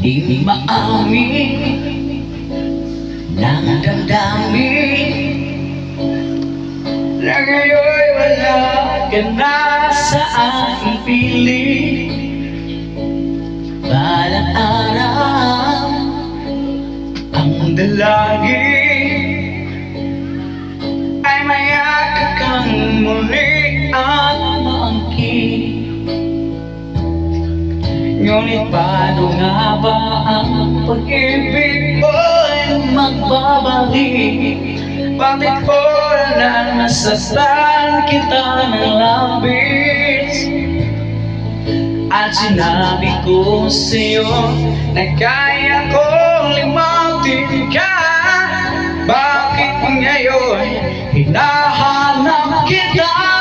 di maamin ng damdamin na ngayon'y wala ka na sa aking piling. Balang araw ang dalangin ay mayakap kang muli at maangkin. Ngunit paano nga ba ang pag-ibig ko'y magbabalik? Bakit ko na nasastan kita ng labis? At sinabi ko sa'yo na kaya kong limutin ka. Bakit ngayon hinahanap kita?